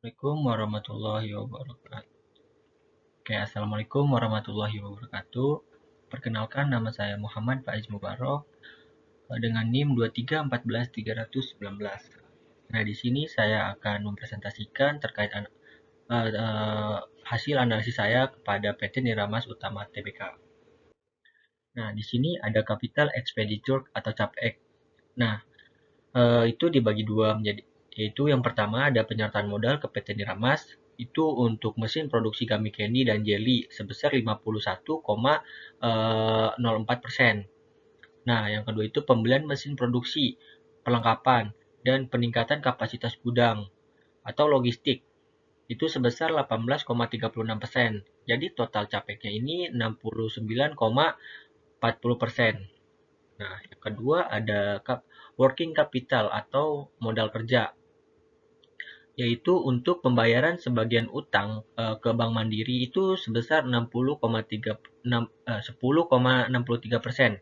Assalamualaikum warahmatullahi wabarakatuh. Oke, Assalamualaikum warahmatullahi wabarakatuh. Perkenalkan, nama saya Muhammad Faiz Mubarok dengan NIM 23141319. Nah, di sini saya akan mempresentasikan terkait hasil analisis saya kepada PT Niramas Utama Tbk. Nah, di sini ada Capital Expenditure atau CapEx. Nah, itu dibagi dua menjadi, yaitu yang pertama ada penyertaan modal ke PT Niramas itu untuk mesin produksi gummy candy dan jelly sebesar 51,04%. Nah, yang kedua itu pembelian mesin produksi, perlengkapan, dan peningkatan kapasitas gudang atau logistik itu sebesar 18,36%. Jadi total capeknya ini 69,40%. Nah, yang kedua ada working capital atau modal kerja, yaitu untuk pembayaran sebagian utang ke Bank Mandiri itu sebesar 10,63%.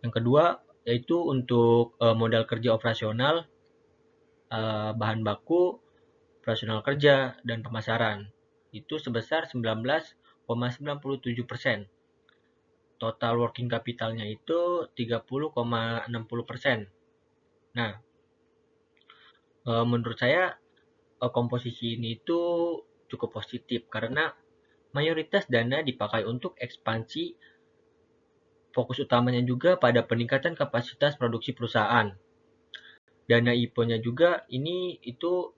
Yang kedua yaitu untuk modal kerja operasional, bahan baku, operasional kerja, dan pemasaran itu sebesar 19,97%. Total working capitalnya itu 30,60%. Nah, menurut saya komposisi ini itu cukup positif karena mayoritas dana dipakai untuk ekspansi, fokus utamanya juga pada peningkatan kapasitas produksi perusahaan. Dana IPO-nya juga itu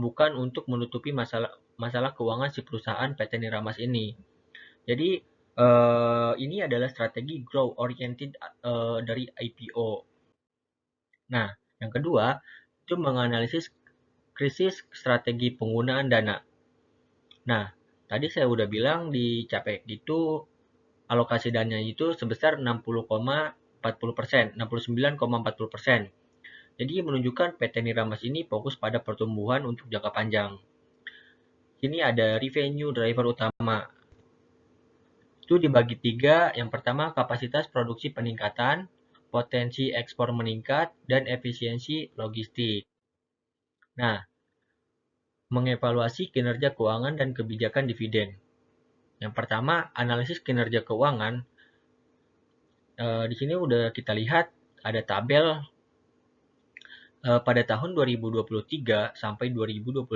bukan untuk menutupi masalah keuangan si perusahaan PT Niramas ini. Jadi ini adalah strategi growth oriented dari IPO. Nah, yang kedua itu menganalisis krisis strategi penggunaan dana. Nah, tadi saya udah bilang di CapEx itu alokasi dananya itu sebesar 60,40%, 69,40%. Jadi menunjukkan PT Niramas ini fokus pada pertumbuhan untuk jangka panjang. Sini ada revenue driver utama. Itu dibagi tiga. Yang pertama kapasitas produksi peningkatan, potensi ekspor meningkat, dan efisiensi logistik. Nah, mengevaluasi kinerja keuangan dan kebijakan dividen. Yang pertama, analisis kinerja keuangan. Di sini udah kita lihat ada tabel pada tahun 2023 sampai 2025.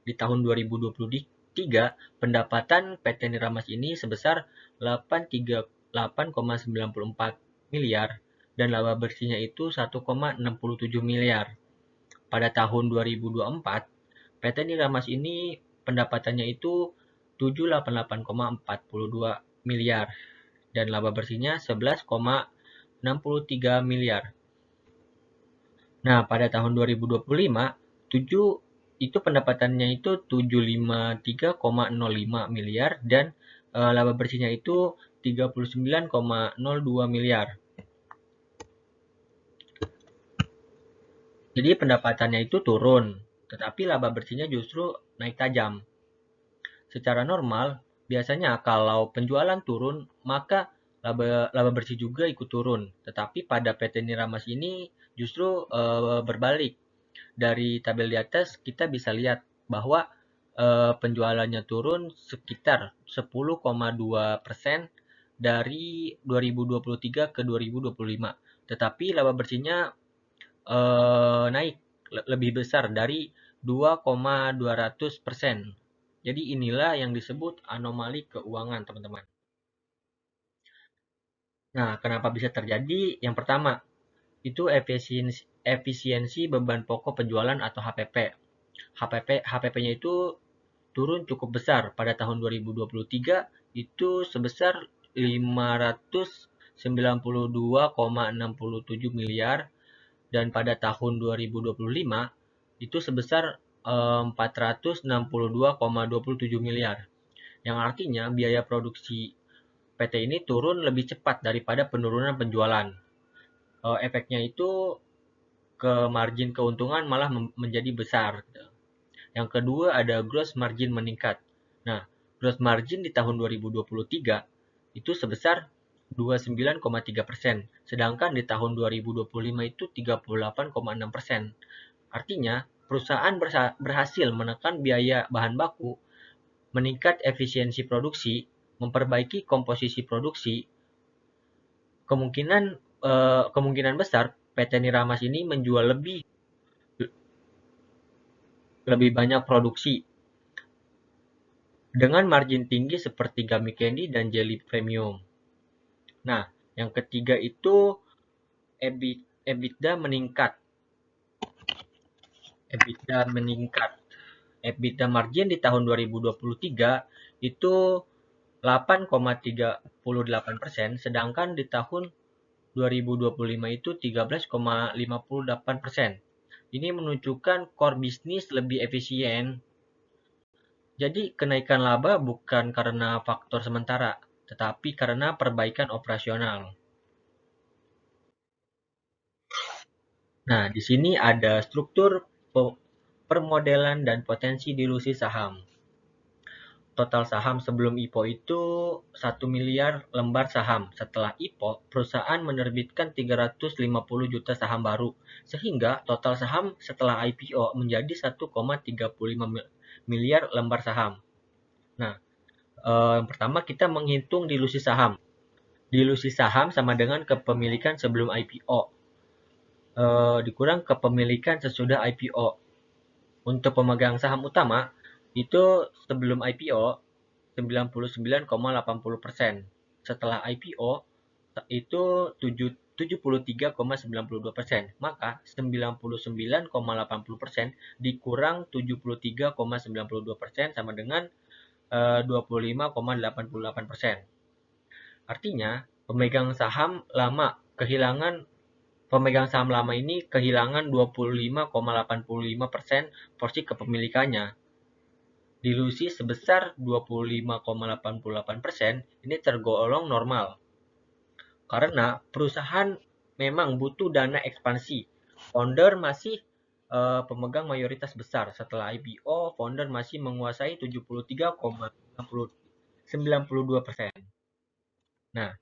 Di tahun 2023, pendapatan PT Niramas ini sebesar 8,94 miliar dan laba bersihnya itu 1,67 miliar. Pada tahun 2024, PT Niramas ini pendapatannya itu 788,42 miliar dan laba bersihnya 11,63 miliar. Nah, pada tahun 2025, itu pendapatannya itu 753,05 miliar dan laba bersihnya itu 39,02 miliar. Jadi pendapatannya itu turun, tetapi laba bersihnya justru naik tajam. Secara normal, biasanya kalau penjualan turun, maka laba bersih juga ikut turun. Tetapi pada PT Niramas ini justru berbalik. Dari tabel di atas kita bisa lihat bahwa penjualannya turun sekitar 10,2% dari 2023 ke 2025. Tetapi laba bersihnya naik lebih besar dari 2,200%. Jadi inilah yang disebut anomali keuangan, teman-teman. Nah, kenapa bisa terjadi? Yang pertama, itu efisiensi beban pokok penjualan atau HPP. HPP-nya itu turun cukup besar. Pada tahun 2023 itu sebesar 592,67 miliar dan pada tahun 2025 itu sebesar 462,27 miliar. Yang artinya biaya produksi PT ini turun lebih cepat daripada penurunan penjualan. Efeknya itu ke margin keuntungan malah menjadi besar. Yang kedua ada gross margin meningkat. Nah, gross margin di tahun 2023 itu sebesar 29,3%, sedangkan di tahun 2025 itu 38,6%. Artinya, perusahaan berhasil menekan biaya bahan baku, meningkat efisiensi produksi, memperbaiki komposisi produksi, kemungkinan besar PT Niramas ini menjual lebih banyak produksi dengan margin tinggi seperti gummy candy dan jelly premium. Nah, yang ketiga itu EBITDA meningkat. EBITDA meningkat. EBITDA margin di tahun 2023 itu 8,38%, sedangkan di tahun 2025 itu 13,58%. Ini menunjukkan core bisnis lebih efisien. Jadi kenaikan laba bukan karena faktor sementara, tetapi karena perbaikan operasional. Nah, di sini ada struktur permodelan dan potensi dilusi saham. Total saham sebelum IPO itu 1 miliar lembar saham. Setelah IPO, perusahaan menerbitkan 350 juta saham baru, sehingga total saham setelah IPO menjadi 1,35 miliar lembar saham. Nah, yang pertama kita menghitung dilusi saham. Dilusi saham sama dengan kepemilikan sebelum IPO, dikurang kepemilikan sesudah IPO. Untuk pemegang saham utama, itu sebelum IPO 99,80%. Setelah IPO itu 73,92%. Maka 99,80% dikurang 73,92% sama dengan 25,88%. Artinya, pemegang saham lama ini kehilangan 25,85% porsi kepemilikannya. Dilusi sebesar 25,88% ini tergolong normal. Karena perusahaan memang butuh dana ekspansi. Founder masih pemegang mayoritas besar. Setelah IPO, founder masih menguasai 73,92%. Nah,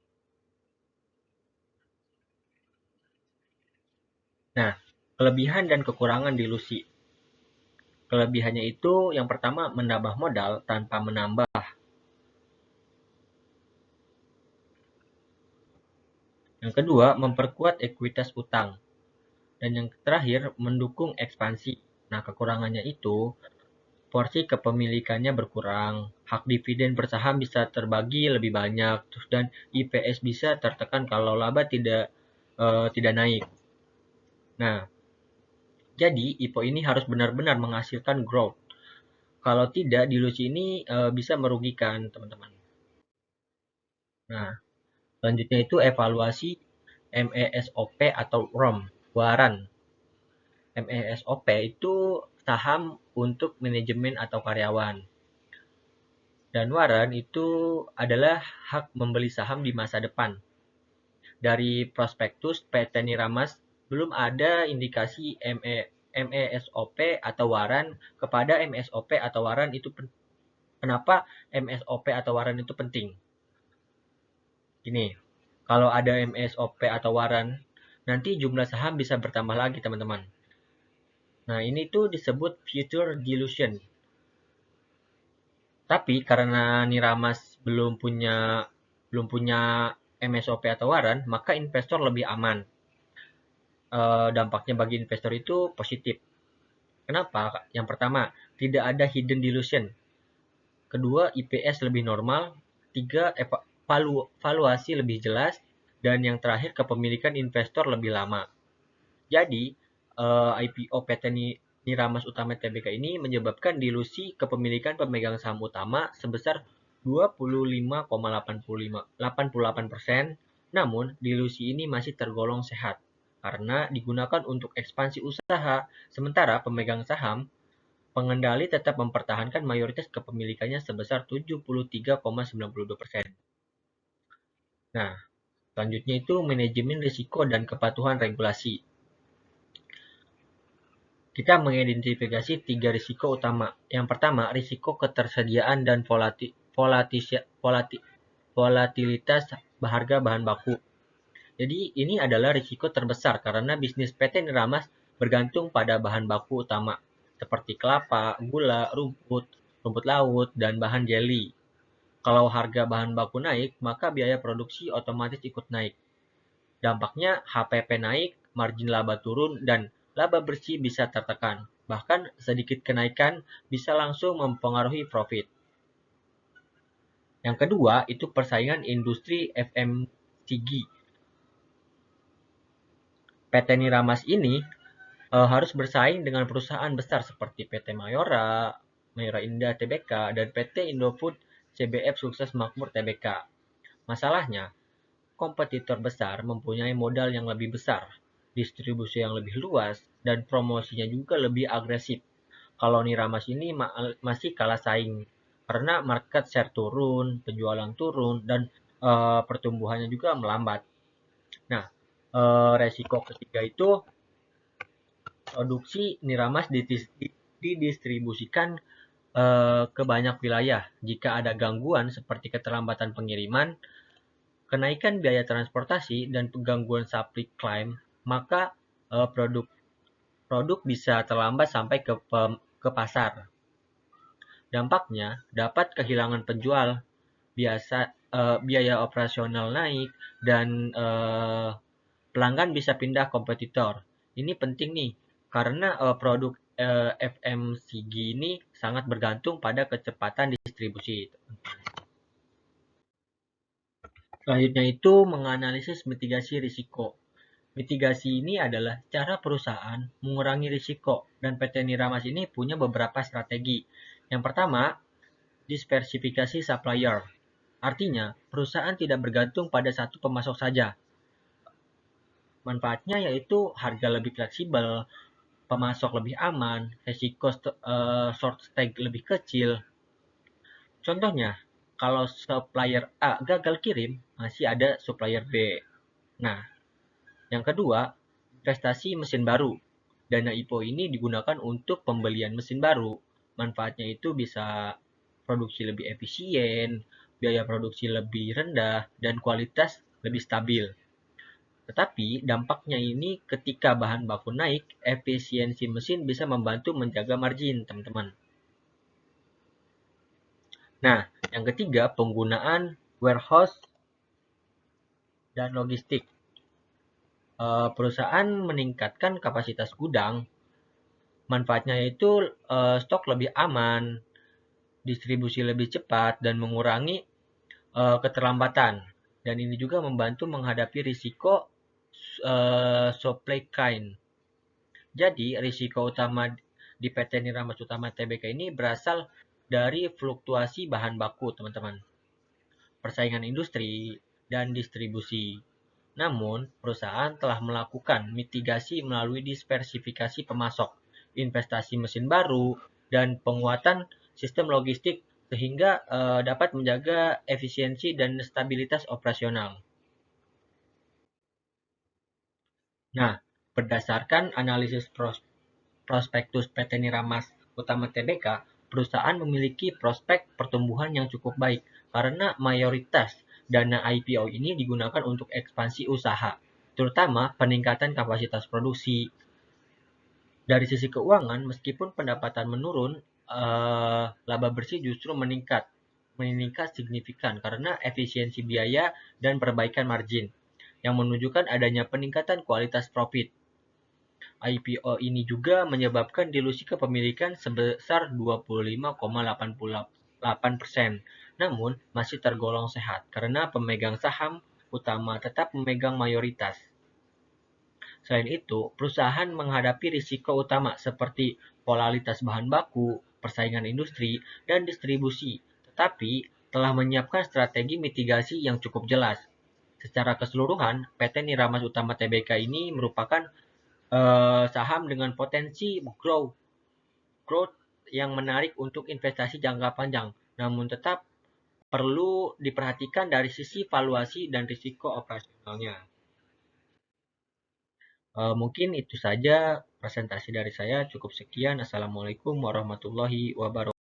kelebihan dan kekurangan dilusi. Kelebihannya itu yang pertama menambah modal tanpa menambah. Yang kedua, memperkuat ekuitas utang. Dan yang terakhir, mendukung ekspansi. Nah, kekurangannya itu porsi kepemilikannya berkurang, hak dividen per saham bisa terbagi lebih banyak, dan IPS bisa tertekan kalau laba tidak naik. Nah, jadi IPO ini harus benar-benar menghasilkan growth. Kalau tidak, dilusi ini bisa merugikan, teman-teman. Nah, selanjutnya itu evaluasi MESOP atau ROM, waran. MESOP itu saham untuk manajemen atau karyawan. Dan waran itu adalah hak membeli saham di masa depan. Dari prospektus PT Niramas belum ada indikasi MESOP atau waran kepada MESOP atau waran itu kenapa MESOP atau waran itu penting? Gini, kalau ada MESOP atau waran, nanti jumlah saham bisa bertambah lagi, teman-teman. Nah, ini tuh disebut future dilution. Tapi karena Niramas belum punya MESOP atau waran, maka investor lebih aman. Dampaknya bagi investor itu positif. Kenapa? Yang pertama, tidak ada hidden dilution. Kedua, IPS lebih normal. Tiga, valuasi lebih jelas. Dan yang terakhir, kepemilikan investor lebih lama. Jadi, IPO PT Niramas Utama Tbk ini menyebabkan dilusi kepemilikan pemegang saham utama sebesar 25,88%. Namun, dilusi ini masih tergolong sehat karena digunakan untuk ekspansi usaha, sementara pemegang saham pengendali tetap mempertahankan mayoritas kepemilikannya sebesar 73,92%. Nah, selanjutnya itu manajemen risiko dan kepatuhan regulasi. Kita mengidentifikasi 3 risiko utama. Yang pertama, risiko ketersediaan dan volatilitas harga bahan baku. Jadi ini adalah risiko terbesar karena bisnis PT Niramas bergantung pada bahan baku utama. seperti kelapa, gula, rumput laut, dan bahan jelly. Kalau harga bahan baku naik, maka biaya produksi otomatis ikut naik. Dampaknya HPP naik, margin laba turun, dan laba bersih bisa tertekan. Bahkan sedikit kenaikan bisa langsung mempengaruhi profit. Yang kedua, itu persaingan industri FMCG. PT Niramas ini harus bersaing dengan perusahaan besar seperti PT Mayora, Mayora Indah Tbk, dan PT Indofood CBF Sukses Makmur Tbk. Masalahnya, kompetitor besar mempunyai modal yang lebih besar, distribusi yang lebih luas, dan promosinya juga lebih agresif. Kalau Niramas ini masih kalah saing karena market share turun, penjualan turun, dan pertumbuhannya juga melambat. Nah, resiko ketiga itu produksi Niramas didistribusikan ke banyak wilayah. Jika ada gangguan seperti keterlambatan pengiriman, kenaikan biaya transportasi, dan gangguan supply chain, maka produk bisa terlambat sampai ke pasar. Dampaknya dapat kehilangan penjual, biaya operasional naik, dan pelanggan bisa pindah kompetitor. Ini penting nih, karena produk FMCG ini sangat bergantung pada kecepatan distribusi. Selanjutnya itu menganalisis mitigasi risiko. Mitigasi ini adalah cara perusahaan mengurangi risiko, dan PT Niramas ini punya beberapa strategi. Yang pertama, diversifikasi supplier. Artinya, perusahaan tidak bergantung pada satu pemasok saja. Manfaatnya yaitu harga lebih fleksibel, pemasok lebih aman, risiko short stake lebih kecil. Contohnya, kalau supplier A gagal kirim, masih ada supplier B. Nah, yang kedua, investasi mesin baru. Dana IPO ini digunakan untuk pembelian mesin baru. Manfaatnya itu bisa produksi lebih efisien, biaya produksi lebih rendah, dan kualitas lebih stabil. Tetapi dampaknya ini ketika bahan baku naik, efisiensi mesin bisa membantu menjaga margin, teman-teman. Nah, yang ketiga, penggunaan warehouse dan logistik. Perusahaan meningkatkan kapasitas gudang, manfaatnya itu stok lebih aman, distribusi lebih cepat, dan mengurangi keterlambatan. Dan ini juga membantu menghadapi risiko supply chain. Jadi, risiko utama di PT Niramas Utama Tbk ini berasal dari fluktuasi bahan baku, teman-teman, persaingan industri, dan distribusi. Namun, perusahaan telah melakukan mitigasi melalui diversifikasi pemasok, investasi mesin baru, dan penguatan sistem logistik sehingga dapat menjaga efisiensi dan stabilitas operasional. Nah, berdasarkan analisis prospektus PT Niramas Utama Tbk, perusahaan memiliki prospek pertumbuhan yang cukup baik karena mayoritas dana IPO ini digunakan untuk ekspansi usaha, terutama peningkatan kapasitas produksi. Dari sisi keuangan, meskipun pendapatan menurun, laba bersih justru meningkat signifikan karena efisiensi biaya dan perbaikan margin, yang menunjukkan adanya peningkatan kualitas profit. IPO ini juga menyebabkan dilusi kepemilikan sebesar 25,88%, namun masih tergolong sehat karena pemegang saham utama tetap memegang mayoritas. Selain itu, perusahaan menghadapi risiko utama seperti volatilitas bahan baku, persaingan industri, dan distribusi, tetapi telah menyiapkan strategi mitigasi yang cukup jelas. Secara keseluruhan, PT Niramas Utama Tbk ini merupakan saham dengan potensi growth yang menarik untuk investasi jangka panjang, namun tetap perlu diperhatikan dari sisi valuasi dan risiko operasionalnya. Mungkin itu saja presentasi dari saya. Cukup sekian. Assalamualaikum warahmatullahi wabarakatuh.